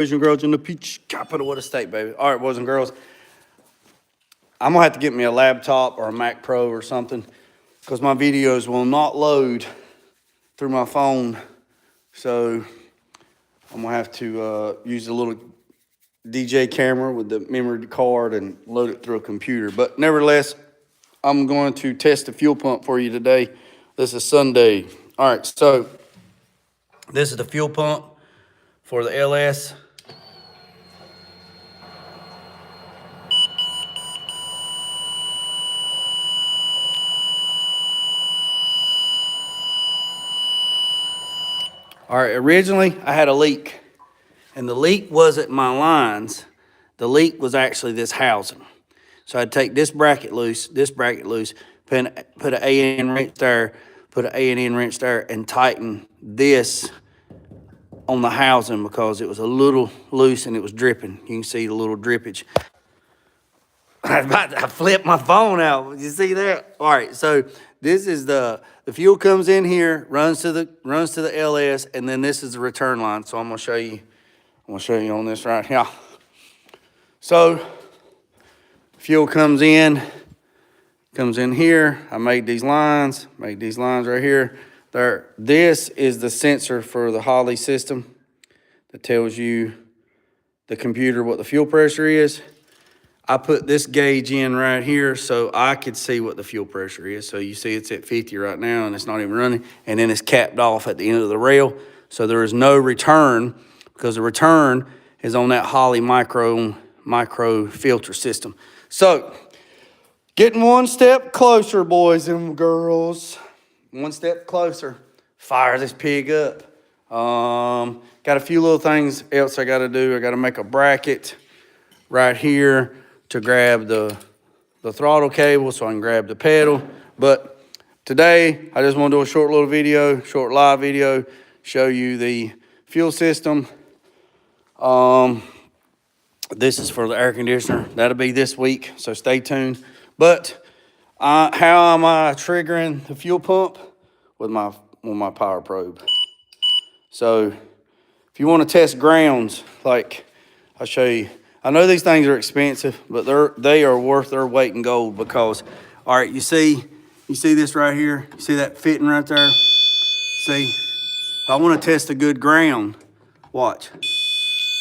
Boys and girls in the peach capital of the state, baby. All right, boys and girls. I'm going to have to get me a laptop or a Mac Pro or something because my videos will not load through my phone. So I'm going to have to use a little DJ camera with the memory card and load it through a computer. But nevertheless, I'm going to test the fuel pump for you today. This is Sunday. All right, so this is the fuel pump for the LS. All right, originally I had a leak, and the leak wasn't my lines. The leak was actually this housing. So I'd take this bracket loose, put an A&N wrench there, put an A&N wrench there, and tighten this on the housing because it was a little loose and it was dripping. You can see the little drippage. I flipped my phone out. You see that? All right, so this is the fuel comes in here, runs to the LS, and then this is the return line. So I'm gonna show you on this right here. So fuel comes in here. I made these lines right here. There. This is the sensor for the Holley system that tells you, the computer, what the fuel pressure is. I put this gauge in right here so I could see what the fuel pressure is. So you see it's at 50 right now and it's not even running. And then it's capped off at the end of the rail. So there is no return because the return is on that Holley micro filter system. So getting one step closer, boys and girls. One step closer. Fire this pig up. Got a few little things else I got to do. I got to make a bracket right here to grab the throttle cable so I can grab the pedal. But today, I just want to do a short live video, show you the fuel system. This is for the air conditioner. That'll be this week, so stay tuned. But how am I triggering the fuel pump? With my power probe. So if you want to test grounds, like I'll show you. I know these things are expensive, but they are worth their weight in gold because, all right, you see this right here? You see that fitting right there? See, if I want to test a good ground, watch.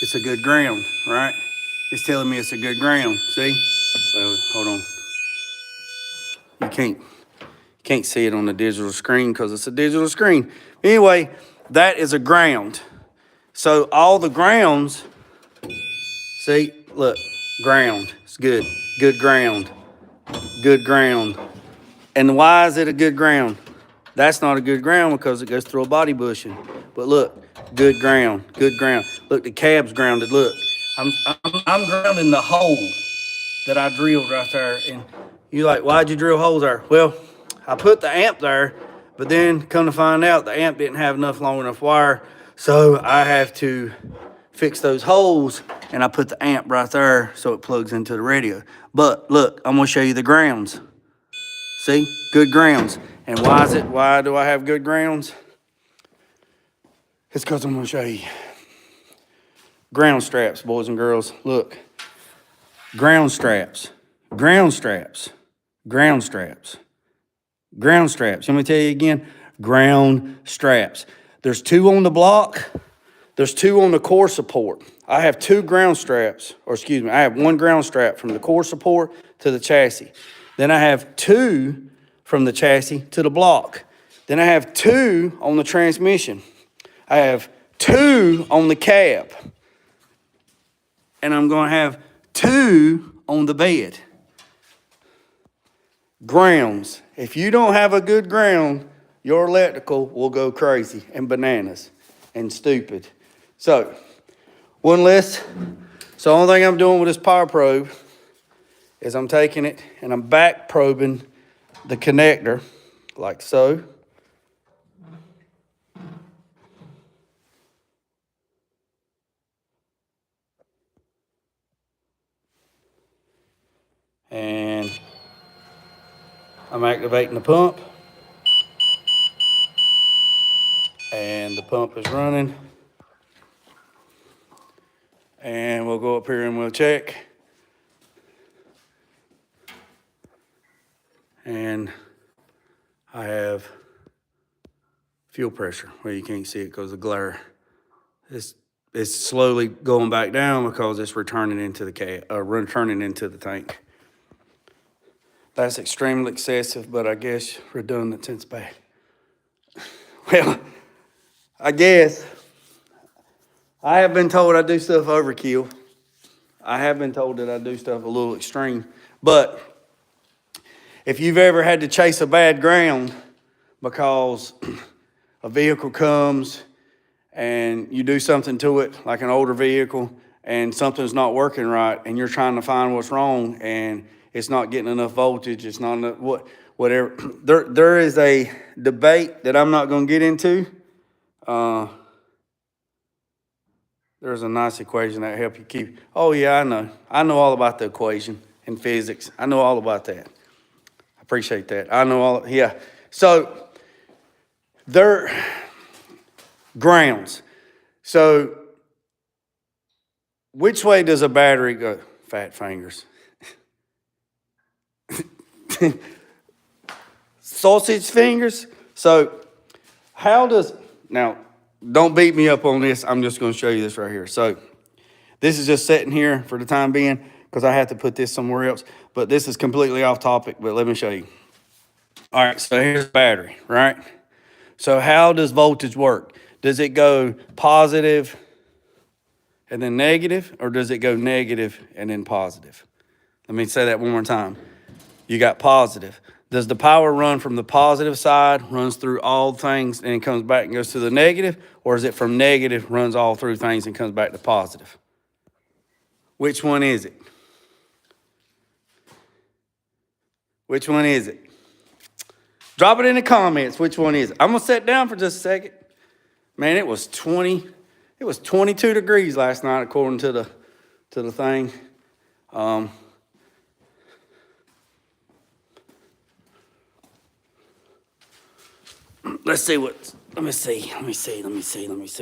It's a good ground, right? It's telling me it's a good ground, see? Well, hold on. You can't see it on the digital screen because it's a digital screen. Anyway, that is a ground. So all the grounds, see, look, ground. It's good. Good ground. Good ground. And why is it a good ground? That's not a good ground because it goes through a body bushing. But look, good ground. Good ground. Look, the cab's grounded. Look, I'm grounding the hole that I drilled right there. And you're like, why'd you drill holes there? Well, I put the amp there, but then come to find out the amp didn't have long enough wire. So I have to fix those holes, and I put the amp right there so it plugs into the radio. But look, I'm gonna show you the grounds. See, good grounds. And why do I have good grounds? It's because I'm gonna show you. Ground straps, boys and girls, look. Ground straps, ground straps, ground straps, ground straps. Let me tell you again, ground straps. There's two on the block. There's two on the core support. I have two ground straps, I have one ground strap from the core support to the chassis. Then I have two from the chassis to the block. Then I have two on the transmission. I have two on the cab. And I'm going to have two on the bed. Grounds. If you don't have a good ground, your electrical will go crazy and bananas and stupid. So, one less. So the only thing I'm doing with this power probe is I'm taking it and I'm back probing the connector like so. And I'm activating the pump. And the pump is running. And we'll go up here and we'll check. And I have fuel pressure. Well, you can't see it because of the glare. It's slowly going back down because it's returning into the tank. That's extremely excessive, but I guess redundant since bad. Well, I guess I have been told I do stuff overkill. I have been told that I do stuff a little extreme. But if you've ever had to chase a bad ground because a vehicle comes and you do something to it, like an older vehicle, and something's not working right, and you're trying to find what's wrong, and it's not getting enough voltage, it's not enough, whatever. There is a debate that I'm not going to get into. There's a nice equation that help you keep. Oh yeah, I know. I know all about the equation in physics. I know all about that. I appreciate that. I know all. Yeah. So they're grounds. So which way does a battery go? Fat fingers. Sausage fingers. So how does now? Don't beat me up on this. I'm just going to show you this right here. So this is just sitting here for the time being because I have to put this somewhere else. But this is completely off topic, but let me show you. All right, so here's battery, right? So how does voltage work? Does it go positive and then negative, or does it go negative and then positive? Let me say that one more time. You got positive. Does the power run from the positive side, runs through all things, and it comes back and goes to the negative? Or is it from negative, runs all through things, and comes back to positive? Which one is it? Which one is it? Drop it in the comments. Which one is it? I'm going to sit down for just a second. Man, it was 22 degrees last night, according to the thing. Let me see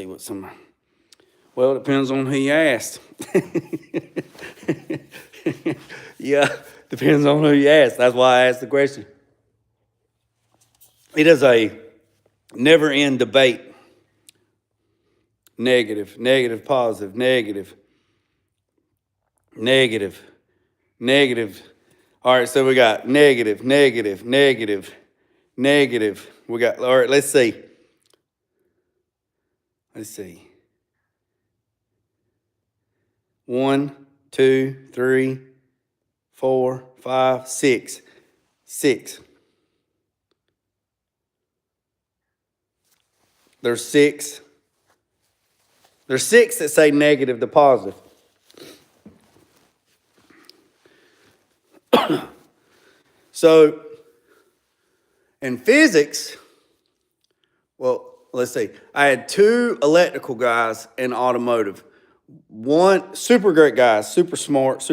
what some, well, it depends on who you asked. Yeah, depends on who you ask. That's why I asked the question. It is a never-end debate. Negative, negative, positive, negative, negative, negative. All right, so we got negative, negative, negative, negative. We got, all right, let's see. Let's see. 1, 2, 3, 4, 5, 6. 6. There's 6. There's 6 that say negative to positive. So, in physics, well, let's see. I had 2 electrical guys in automotive. One, super great guys, super smart,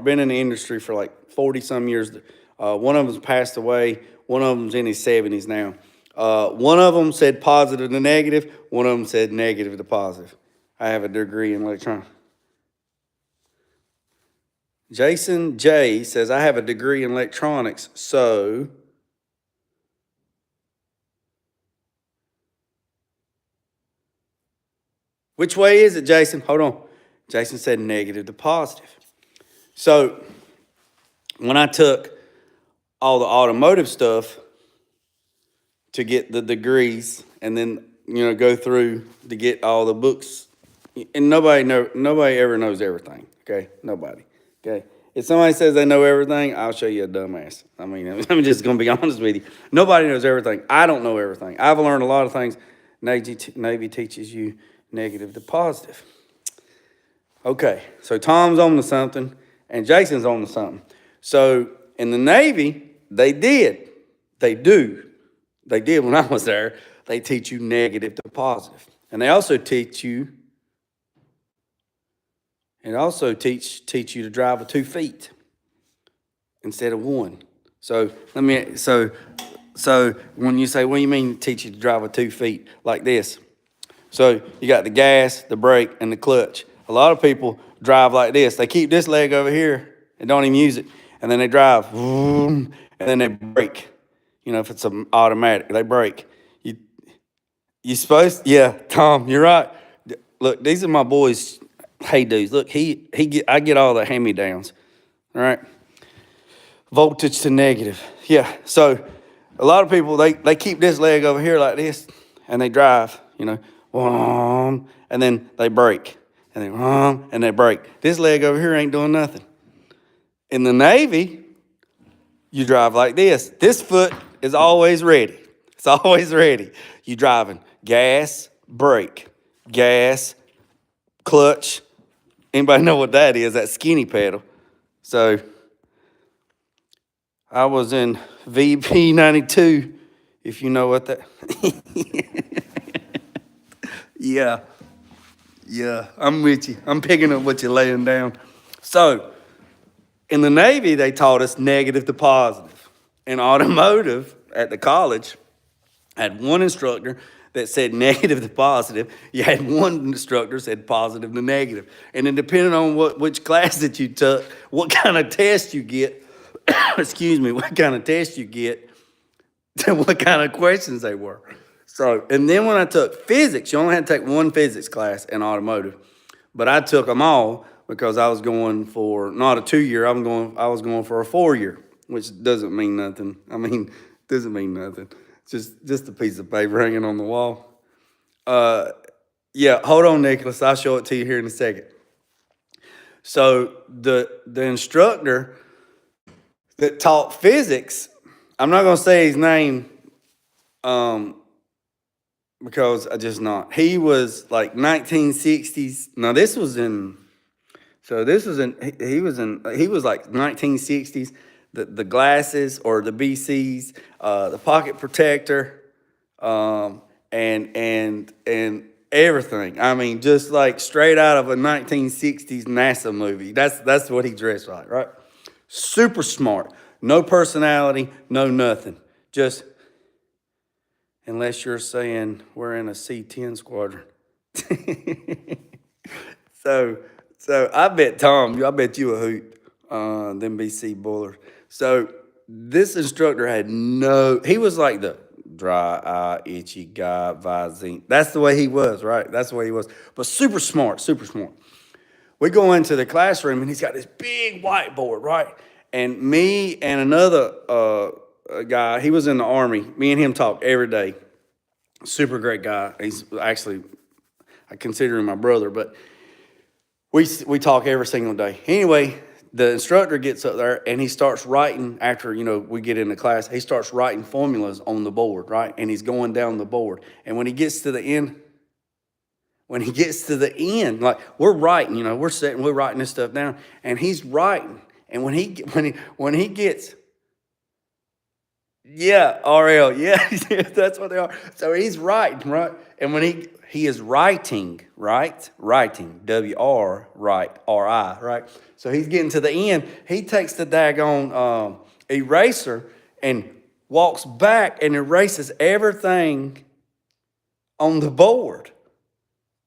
been in the industry for like 40-some years. One of them's passed away. One of them's in his 70s now. One of them said positive to negative. One of them said negative to positive. I have a degree in electronics. Jason J says, I have a degree in electronics, so which way is it, Jason? Hold on. Jason said negative to positive. So when I took all the automotive stuff to get the degrees and then, go through to get all the books, and nobody ever knows everything, okay? Nobody, okay? If somebody says they know everything, I'll show you a dumbass. I mean, I'm just going to be honest with you. Nobody knows everything. I don't know everything. I've learned a lot of things. Navy teaches you negative to positive. Okay, so Tom's on to something, and Jason's on to something. So in the Navy, they do when I was there, they teach you negative to positive. And they also teach you, teach you to drive with 2 feet instead of 1. So when you say, what do you mean teach you to drive with 2 feet? Like this. So you got the gas, the brake, and the clutch. A lot of people drive like this. They keep this leg over here and don't even use it. And then they drive, vroom, and then they brake. You know, if it's an automatic, they brake. You supposed, yeah, Tom, you're right. Look, these are my boys. Hey, dudes, look, I get all the hand-me-downs, all right? Voltage to negative. Yeah, so a lot of people, they keep this leg over here like this, and they drive, you know, and then they brake, and they brake. This leg over here ain't doing nothing. In the Navy, you drive like this. This foot is always ready. It's always ready. You driving gas, brake, gas, clutch. Anybody know what that is? That skinny pedal. So I was in VP 92, if you know what that. Yeah, I'm with you. I'm picking up what you're laying down. So in the Navy, they taught us negative to positive. In automotive at the college, I had one instructor that said negative to positive. You had one instructor that said positive to negative. And then depending on which class that you took, what kind of test you get, excuse me, what kind of test you get, what kind of questions they were. So, and then when I took physics, you only had to take one physics class in automotive. But I took them all because I was going for not a 2-year, I was going for a 4-year, which doesn't mean nothing. I mean, doesn't mean nothing. It's just a piece of paper hanging on the wall. Yeah, hold on, Nicholas. I'll show it to you here in a second. So the instructor that taught physics, I'm not gonna say his name, because I just not. He was like 1960s. Now this was in. So this was in. He was like 1960s. The glasses or the BCs, the pocket protector, and everything. I mean, just like straight out of a 1960s NASA movie. That's what he dressed like, right? Super smart, no personality, no nothing. Just unless you're saying we're in a C10 squadron. So I bet you a hoot, them BC boilers. So this instructor he was like the dry eye, itchy guy, Visine. That's the way he was, right? That's the way he was. But super smart, super smart. We go into the classroom and he's got this big whiteboard, right? And me and another guy, he was in the Army. Me and him talk every day. Super great guy. He's actually, I consider him my brother, but we talk every single day. Anyway, the instructor gets up there and he starts writing after, we get into class. He starts writing formulas on the board, right? And he's going down the board. And when he gets to the end, like we're writing, we're writing this stuff down, and he's writing. And when he gets, yeah, RL, yeah, that's what they are. So he's writing, right? And when he is writing, right? Writing, W-R, right, R-I, right? So he's getting to the end. He takes the daggone eraser and walks back and erases everything on the board.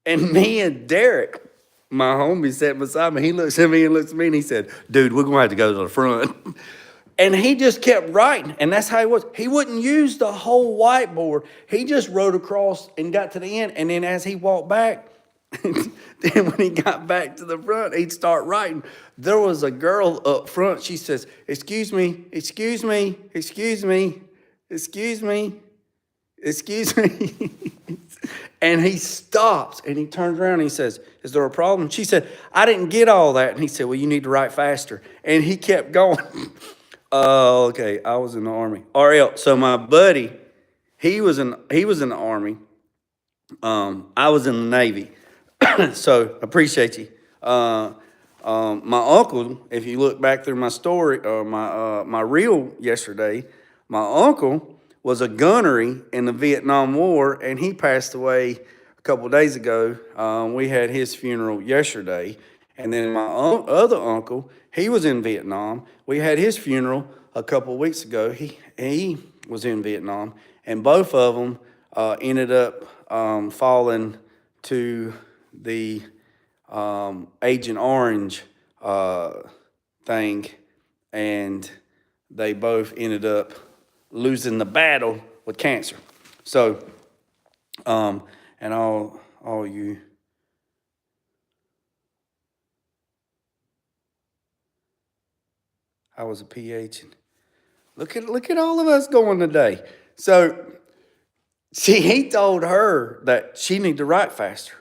And me and Derek, my homie, sat beside me. He looks at me and he said, dude, we're going to have to go to the front. And he just kept writing, and that's how he was. He wouldn't use the whole whiteboard. He just wrote across and got to the end, and then as he walked back, then when he got back to the front, he'd start writing. There was a girl up front. She says, excuse me, excuse me, excuse me, excuse me, excuse me. And he stops, and he turns around, and he says, is there a problem? She said, I didn't get all that. And he said, well, you need to write faster. And he kept going. Oh, okay. I was in the Army. RL. So my buddy, he was in the Army. I was in the Navy. So appreciate you. My uncle, if you look back through my story or my reel yesterday, my uncle was a gunnery in the Vietnam War, and he passed away a couple of days ago. We had his funeral yesterday. And then my other uncle, he was in Vietnam. We had his funeral a couple of weeks ago. He was in Vietnam, and both of them ended up falling to the Agent Orange thing, and they both ended up losing the battle with cancer. So, and all you. I was a PH, and look at all of us going today. So, see, he told her that she need to write faster,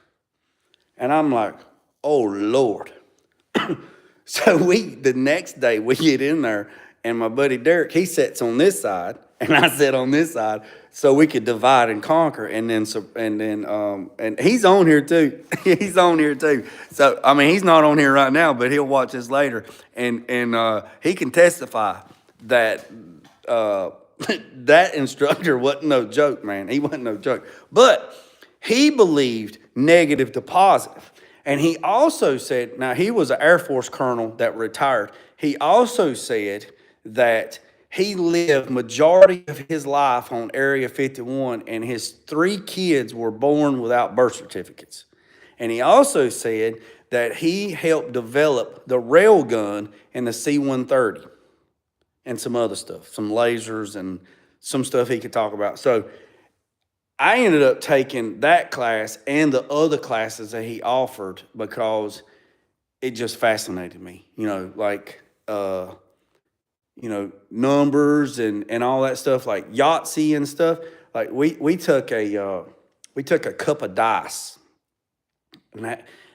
and I'm like, oh Lord. So the next day we get in there, and my buddy Derek, he sits on this side and I sit on this side, so we could divide and conquer. And then he's on here too. He's on here too. So I mean, he's not on here right now, but he'll watch this later, and he can testify that that instructor wasn't no joke, man. He wasn't no joke, but he believed negative to positive. And he also said, now he was an Air Force colonel that retired. He also said that he lived majority of his life on Area 51, and his 3 kids were born without birth certificates. And he also said that he helped develop the rail gun and the C-130 and some other stuff, some lasers and some stuff he could talk about. So I ended up taking that class and the other classes that he offered because it just fascinated me, like, numbers and all that stuff, like Yahtzee and stuff. Like we took a cup of dice,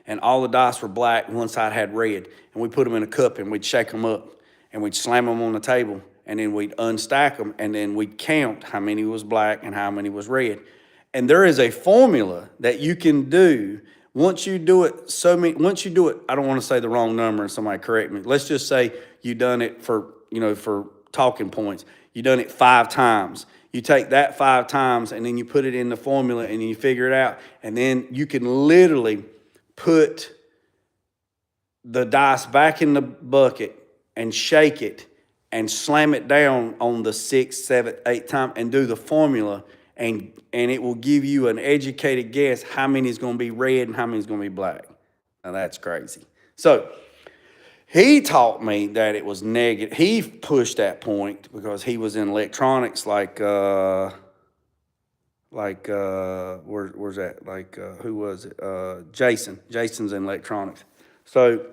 and all the dice were black, and one side had red, and we put them in a cup and we'd shake them up and we'd slam them on the table, and then we'd unstack them, and then we'd count how many was black and how many was red. And there is a formula that you can do once you do it. I don't want to say the wrong number and somebody correct me. Let's just say you done it for talking points. You done it 5 times. You take that 5 times and then you put it in the formula and you figure it out. And then you can literally put the dice back in the bucket and shake it and slam it down on the 6th, 7th, 8th time and do the formula, and it will give you an educated guess how many is going to be red and how many is going to be black. Now that's crazy. So he taught me that it was negative. He pushed that point because he was in electronics, where's that? Who was it? Jason. Jason's in electronics. So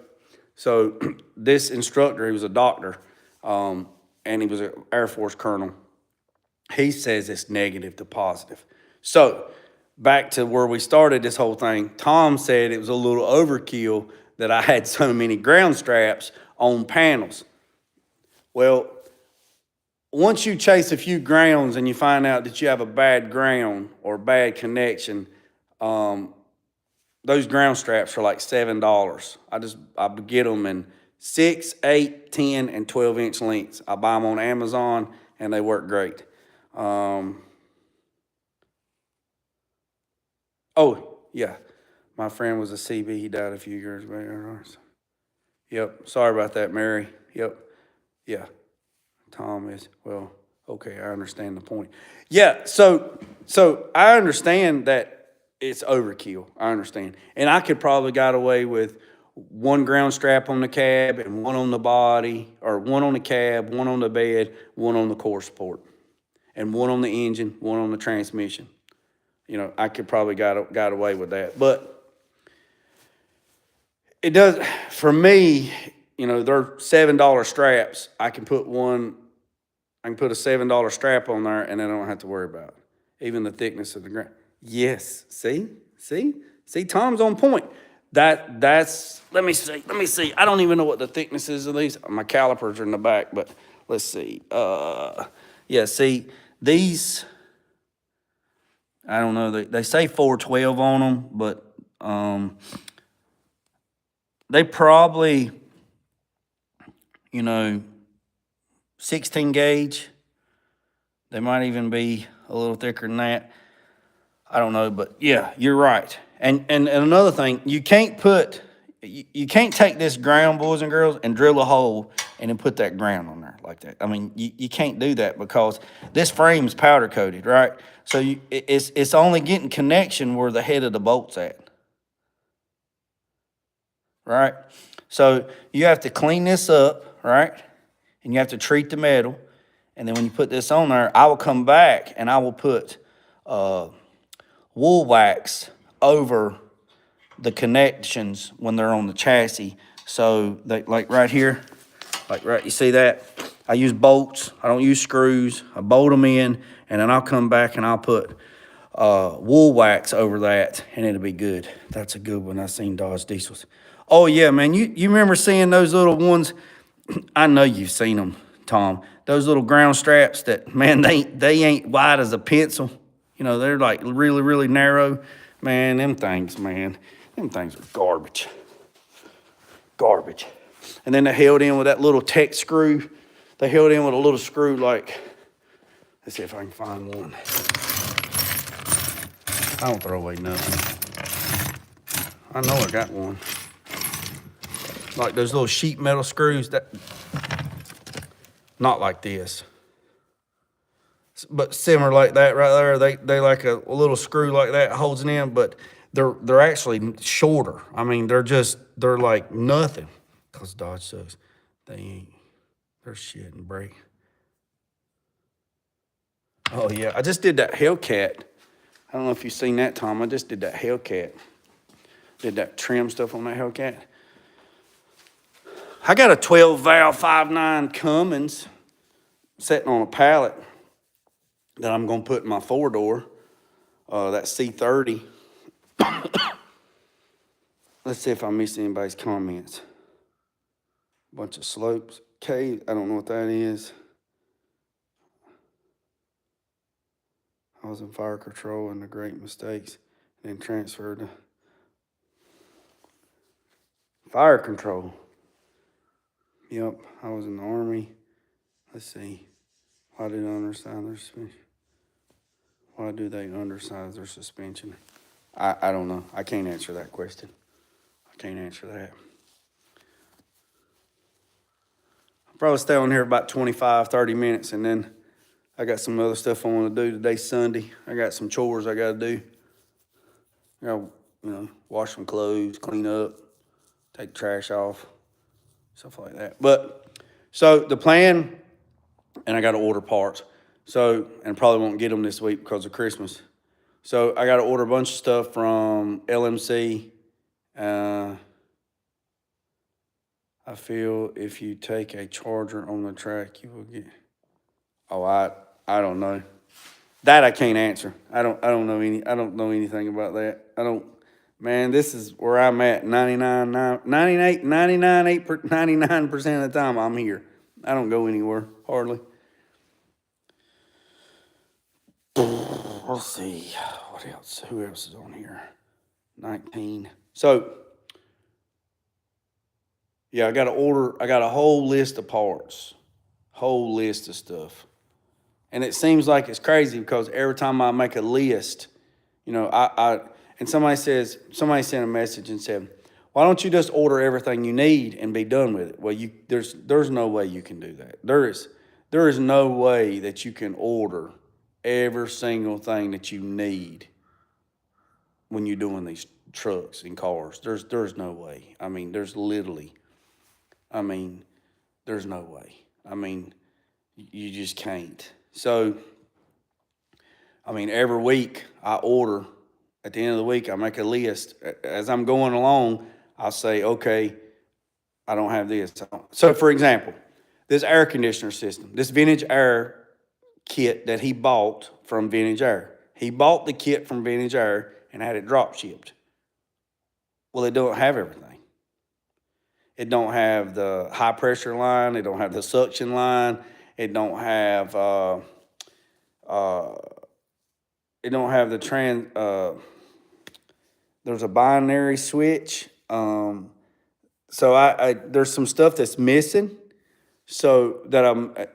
this instructor, he was a doctor, and he was an Air Force colonel. He says it's negative to positive. So back to where we started this whole thing, Tom said it was a little overkill that I had so many ground straps on panels. Well, once you chase a few grounds and you find out that you have a bad ground or bad connection, those ground straps are like $7. I get them in 6, 8, 10, and 12-inch lengths. I buy them on Amazon, and they work great. Oh, yeah. My friend was a CB. He died a few years back. Yep. Sorry about that, Mary. Yep. Yeah. Tom is, well, okay, I understand the point. Yeah, so I understand that it's overkill. I understand. And I could probably got away with 1 ground strap on the cab and 1 on the body, or 1 on the cab, 1 on the bed, 1 on the core support, and 1 on the engine, 1 on the transmission. I could probably got away with that. But it does, for me, they're $7 straps. I can put a $7 strap on there and I don't have to worry about it. Even the thickness of the ground. Yes, see, Tom's on point. That's, let me see. I don't even know what the thickness is of these. My calipers are in the back, but let's see. Yeah, see, these, I don't know, they say 412 on them, but they probably, 16 gauge. They might even be a little thicker than that. I don't know, but yeah, you're right. And another thing, you can't take this ground, boys and girls, and drill a hole and then put that ground on there like that. I mean, you can't do that because this frame's powder coated, right? So it's only getting connection where the head of the bolt's at. right? So you have to clean this up, right? And you have to treat the metal. And then when you put this on there, I will come back and I will put wool wax over the connections when they're on the chassis. So they, like right here, like right, you see that? I use bolts. I don't use screws. I bolt them in, and then I'll come back and I'll put wool wax over that, and it'll be good. That's a good one. I've seen Dodge diesels. Oh yeah, man, you remember seeing those little ones? I know you've seen them, Tom. Those little ground straps that, man, they ain't wide as a pencil. You know, they're like really, really narrow. Man, them things are garbage. Garbage. And then they held in with that little tech screw. They held in with a little screw like, let's see if I can find one. I don't throw away nothing. I know I got one. Like those little sheet metal screws that, not like this, but similar like that right there. They like a little screw like that holds it in, but they're actually shorter. I mean, they're like nothing. Cause Dodge sucks. They're shit and break. Oh yeah, I just did that Hellcat. I don't know if you've seen that, Tom. I just did that Hellcat. Did that trim stuff on that Hellcat. I got a 12 valve 5.9 Cummins sitting on a pallet that I'm gonna put in my 4-door. That C30. Let's see if I missed anybody's comments. Bunch of slopes. Cave, I don't know what that is. I was in fire control and the great mistakes, and then transferred to fire control. Yep, I was in the Army. Let's see. Why do they undersize their suspension? Why do they undersize their suspension? I don't know. I can't answer that question. I can't answer that. I'll probably stay on here about 25, 30 minutes, and then I got some other stuff I want to do. Today's Sunday. I got some chores I got to do. I got to, wash some clothes, clean up, take the trash off, stuff like that. But, so the plan, and I got to order parts. So, and probably won't get them this week because of Christmas. So I got to order a bunch of stuff from LMC. I feel if you take a charger on the track, you will get. Oh, I don't know. That I can't answer. I don't know anything about that. Man, this is where I'm at 99% of the time I'm here. I don't go anywhere, hardly. Let's see, what else? Who else is on here? 19. So, yeah, I got a whole list of parts, whole list of stuff. And it seems like it's crazy because every time I make a list, and somebody sent a message and said, why don't you just order everything you need and be done with it? Well, there's no way you can do that. There is no way that you can order every single thing that you need when you're doing these trucks and cars. There's no way. I mean, there's no way. I mean, you just can't. So, every week I order. At the end of the week, I make a list. As I'm going along, I'll say, okay, I don't have this. So, for example, this air conditioner system, this Vintage Air kit that he bought from Vintage Air. He bought the kit from Vintage Air and had it drop shipped. Well, it don't have everything. It don't have the high pressure line. It don't have the suction line. It don't have there's a binary switch. So there's some stuff that's missing. So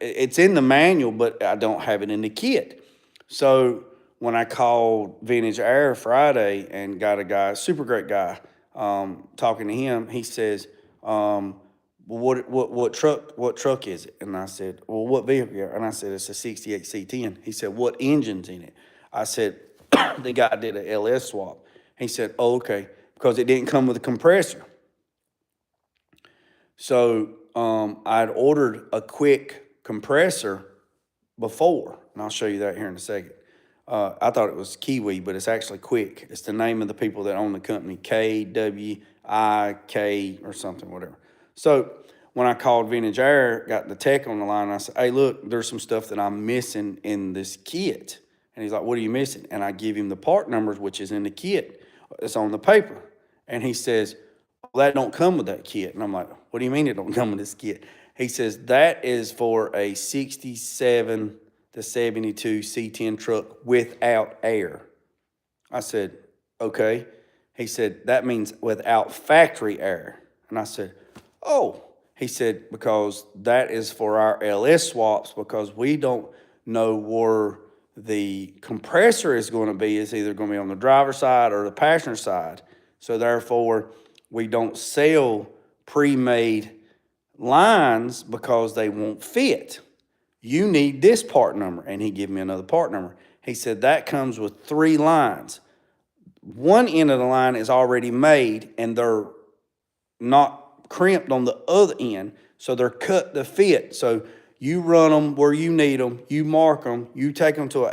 it's in the manual, but I don't have it in the kit. So when I called Vintage Air Friday and got a guy, super great guy, talking to him, he says, what truck is it? And I said, well, what vehicle? And I said, it's a 68 C10. He said, what engine's in it? I said, the guy did an LS swap. He said, oh, okay, because it didn't come with a compressor. So I'd ordered a quick compressor before, and I'll show you that here in a second. I thought it was Kiwi, but it's actually Quick. It's the name of the people that own the company, KWIK or something, whatever. So when I called Vintage Air, got the tech on the line, I said, hey, look, there's some stuff that I'm missing in this kit. And he's like, what are you missing? And I give him the part numbers, which is in the kit. It's on the paper. And he says, well, that don't come with that kit. And I'm like, what do you mean it don't come with this kit? He says, that is for a 67 to 72 C10 truck without air. I said, okay. He said, that means without factory air. And I said, oh. He said, because that is for our LS swaps, because we don't know where the compressor is going to be. It's either going to be on the driver's side or the passenger side. So therefore, we don't sell pre-made lines because they won't fit. You need this part number. And he gave me another part number. He said, that comes with 3 lines. One end of the line is already made and they're not crimped on the other end, so they're cut to fit. So you run them where you need them, you mark them, you take them to an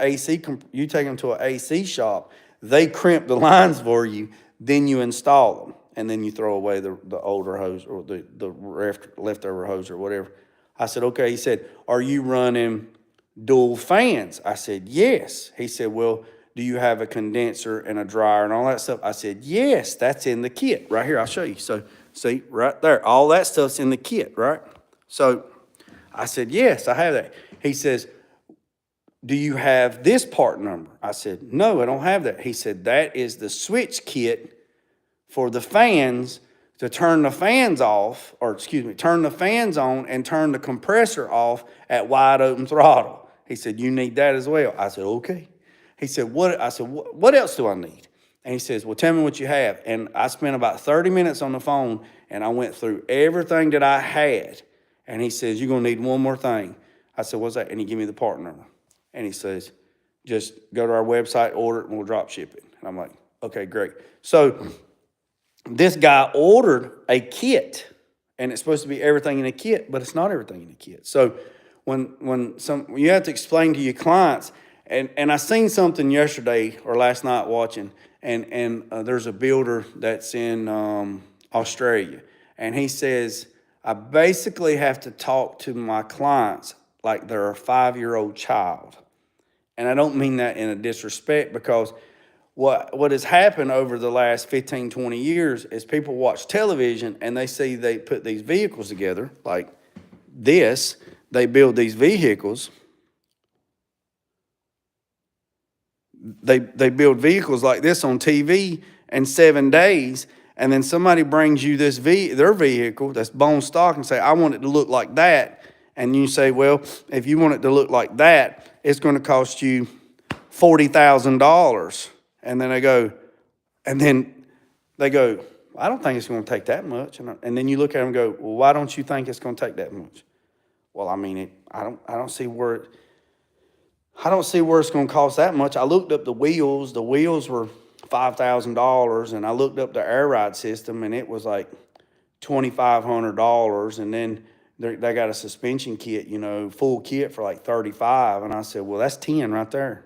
AC shop, they crimp the lines for you, then you install them, and then you throw away the older hose or the leftover hose or whatever. I said, okay. He said, are you running dual fans? I said, yes. He said, well, do you have a condenser and a dryer and all that stuff? I said, yes, that's in the kit right here. I'll show you. So see right there, all that stuff's in the kit, right? So I said, yes, I have that. He says, do you have this part number? I said, no, I don't have that. He said, that is the switch kit for the fans to turn the fans off, or excuse me, turn the fans on and turn the compressor off at wide open throttle. He said, you need that as well. I said, okay. He said, what? I said, what else do I need? And he says, well, tell me what you have. And I spent about 30 minutes on the phone, and I went through everything that I had. And he says, you're going to need one more thing. I said, what's that? And he gave me the part number. And he says, just go to our website, order it, and we'll drop ship it. And I'm like, okay, great. So this guy ordered a kit, and it's supposed to be everything in a kit, but it's not everything in a kit. So when you have to explain to your clients, and I seen something yesterday or last night watching, and there's a builder that's in Australia, and he says, I basically have to talk to my clients like they're a 5-year-old child. And I don't mean that in a disrespect, because what has happened over the last 15, 20 years is people watch television and they see they put these vehicles together like this. They build these vehicles. They build vehicles like this on TV in 7 days, and then somebody brings you their vehicle that's bone stock and say, I want it to look like that. And you say, well, if you want it to look like that, it's going to cost you $40,000. And then they go, I don't think it's going to take that much. And then you look at them and go, well, why don't you think it's going to take that much? Well, I mean, I don't see where it's going to cost that much. I looked up the wheels. The wheels were $5,000, and I looked up the air ride system, and it was like $2,500. And then they got a suspension kit, full kit for like $35. And I said, well, that's 10 right there.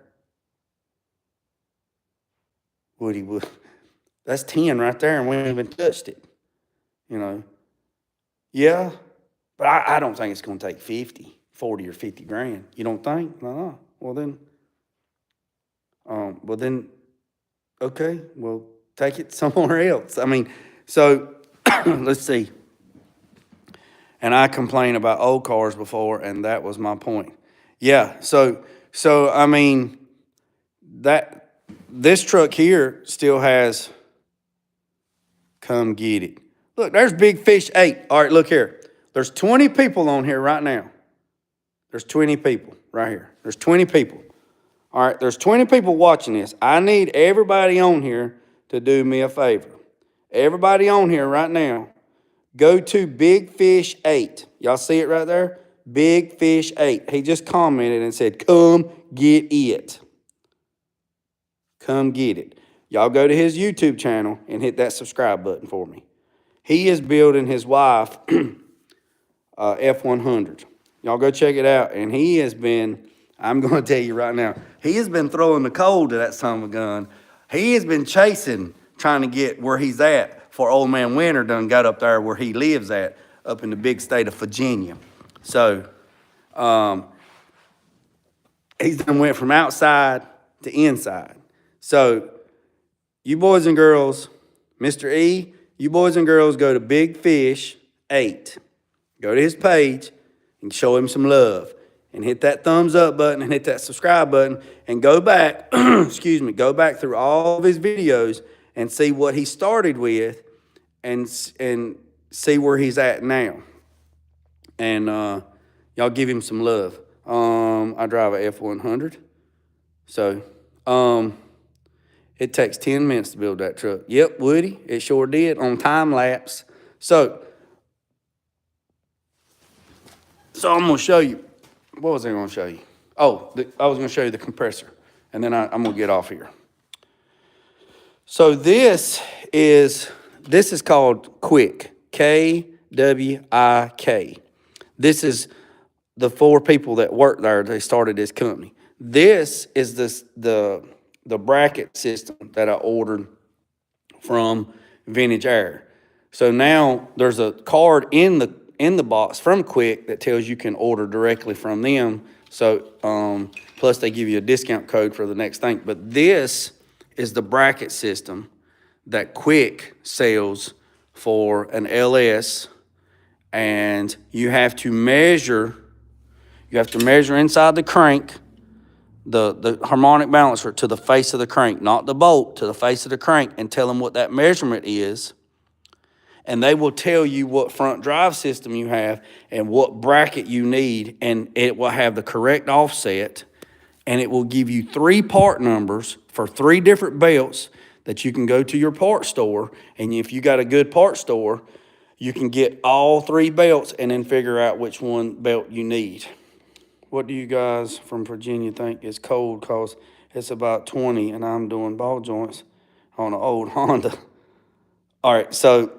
Woody, that's 10 right there, and we haven't even touched it. Yeah, but I don't think it's going to take 40 or 50 grand. You don't think? No. Well then, okay, well, take it somewhere else. I mean, so let's see. And I complained about old cars before, and that was my point. Yeah, so I mean, this truck here still has, come get it. Look, there's Big Fish 8. All right, look here. There's 20 people on here right now. There's 20 people right here. There's 20 people. All right, there's 20 people watching this. I need everybody on here to do me a favor. Everybody on here right now, go to Big Fish 8. Y'all see it right there? Big Fish 8. He just commented and said, come get it. Come get it. Y'all go to his YouTube channel and hit that subscribe button for me. He is building his wife F100. Y'all go check it out. And he has been, I'm going to tell you right now, he has been throwing the cold to that son of a gun. He has been chasing, trying to get where he's at, for old man Winter done got up there where he lives at, up in the big state of Virginia. So, he's done went from outside to inside. So, you boys and girls, Mr. E, you boys and girls go to Big Fish 8. Go to his page and show him some love. And hit that thumbs up button and hit that subscribe button and go back, excuse me, go back through all of his videos and see what he started with and see where he's at now. And y'all give him some love. I drive a F100. So, it takes 10 minutes to build that truck. Yep, Woody, it sure did on time lapse. So I'm going to show you. What was I going to show you? Oh, I was going to show you the compressor. And then I'm going to get off here. So this is called Quick. Kwik. This is the 4 people that work there. They started this company. This is the bracket system that I ordered from Vintage Air. So now there's a card in the box from Quick that tells you can order directly from them. So plus they give you a discount code for the next thing. But this is the bracket system that Quick sells for an LS, and you have to measure inside the crank the harmonic balancer to the face of the crank, not the bolt, to the face of the crank, and tell them what that measurement is. And they will tell you what front drive system you have and what bracket you need, and it will have the correct offset, and it will give you 3 part numbers for 3 different belts that you can go to your part store, and if you got a good part store, you can get all 3 belts and then figure out which one belt you need. What do you guys from Virginia think is cold? Because it's about 20 and I'm doing ball joints on an old Honda. All right, so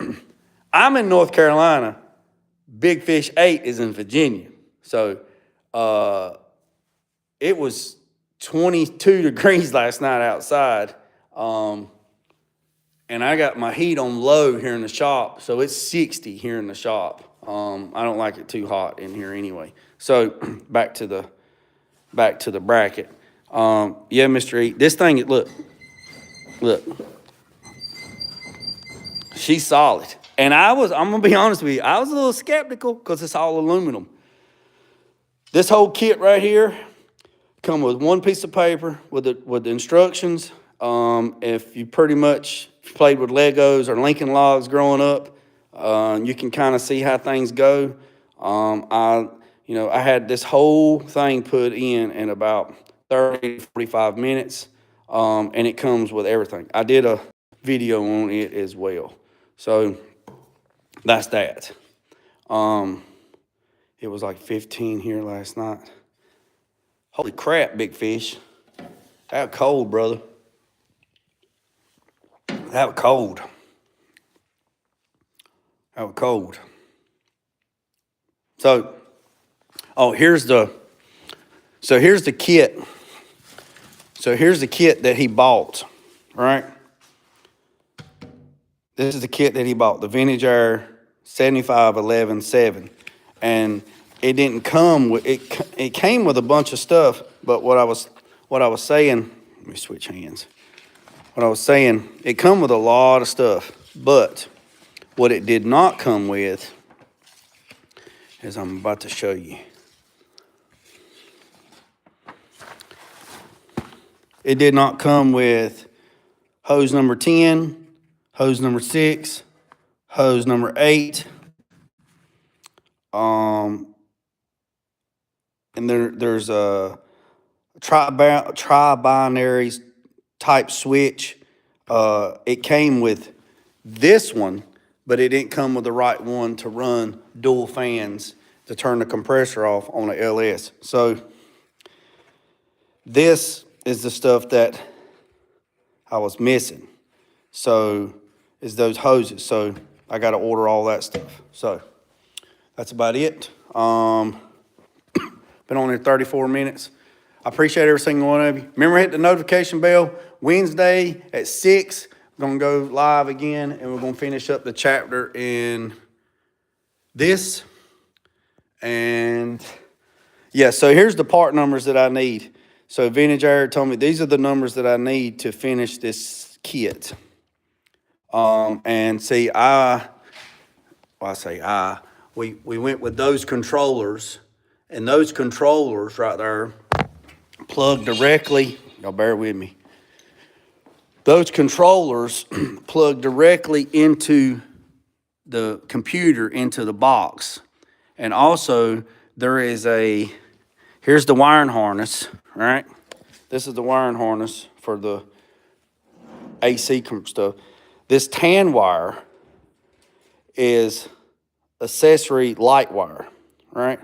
I'm in North Carolina. Big Fish 8 is in Virginia. So it was 22 degrees last night outside. And I got my heat on low here in the shop. So it's 60 here in the shop. I don't like it too hot in here anyway. So back to the bracket. Yeah, Mr. E, this thing, look. She's solid. And I'm gonna be honest with you, I was a little skeptical because it's all aluminum. This whole kit right here come with 1 piece of paper with the instructions. If you pretty much played with Legos or Lincoln Logs growing up, you can kind of see how things go. I had this whole thing put in about 30 to 45 minutes, and it comes with everything. I did a video on it as well. So that's that. It was like 15 here last night. Holy crap, Big Fish. That was cold, brother. That was cold. That was cold. So, here's the kit. So here's the kit that he bought, right? This is the kit that he bought, the Vintage Air 7511-7. And it didn't come with, it came with a bunch of stuff, but what I was saying, let me switch hands. What I was saying, it come with a lot of stuff, but what it did not come with is I'm about to show you. It did not come with hose number 10, hose number 6, hose number 8. And there's a tri-binary type switch. It came with this one, but it didn't come with the right one to run dual fans to turn the compressor off on a LS. So this is the stuff that I was missing. So is those hoses. So I got to order all that stuff. So that's about it. Been on here 34 minutes. I appreciate every single one of you. Remember, hit the notification bell. Wednesday at 6, we're going to go live again, and we're going to finish up the chapter in this. And, yeah, so here's the part numbers that I need. So Vintage Air told me these are the numbers that I need to finish this kit. And see, we went with those controllers, and those controllers right there plug directly, y'all bear with me. Those controllers plug directly into the computer, into the box. And also there is here's the wiring harness, right? This is the wiring harness for the AC stuff. This tan wire is accessory light wire, right?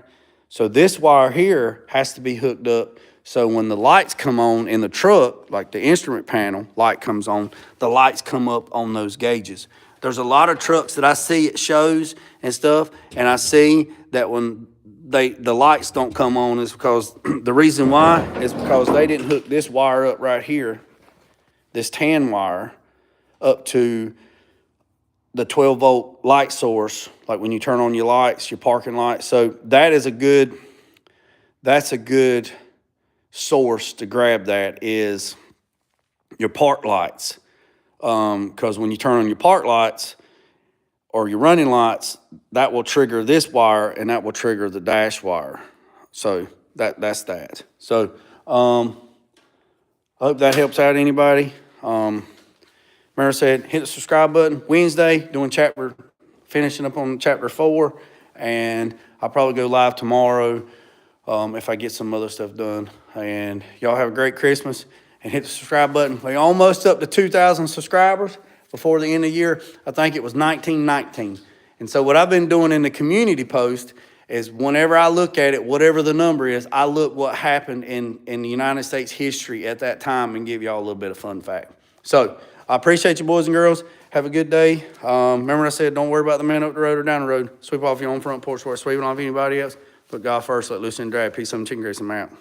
So this wire here has to be hooked up so when the lights come on in the truck, like the instrument panel light comes on, the lights come up on those gauges. There's a lot of trucks that I see at shows and stuff, and I see that when the lights don't come on is because, the reason why is because they didn't hook this wire up right here, this tan wire, up to the 12-volt light source, like when you turn on your lights, your parking lights. So that's a good source to grab. That is your park lights. Because when you turn on your park lights or your running lights, that will trigger this wire and that will trigger the dash wire. So that's that. So I hope that helps out anybody. Remember I said, hit the subscribe button. Wednesday, finishing up on chapter 4, and I'll probably go live tomorrow if I get some other stuff done. And y'all have a great Christmas, and hit the subscribe button. We're almost up to 2,000 subscribers before the end of the year. I think it was 1919. And so what I've been doing in the community post is whenever I look at it, whatever the number is, I look what happened in the United States history at that time and give y'all a little bit of fun fact. So I appreciate you, boys and girls. Have a good day. Remember what I said, don't worry about the man up the road or down the road. Sweep off your own front porch before sweeping off anybody else. Put God first, let loose and drag. Peace, some chicken grease, and out.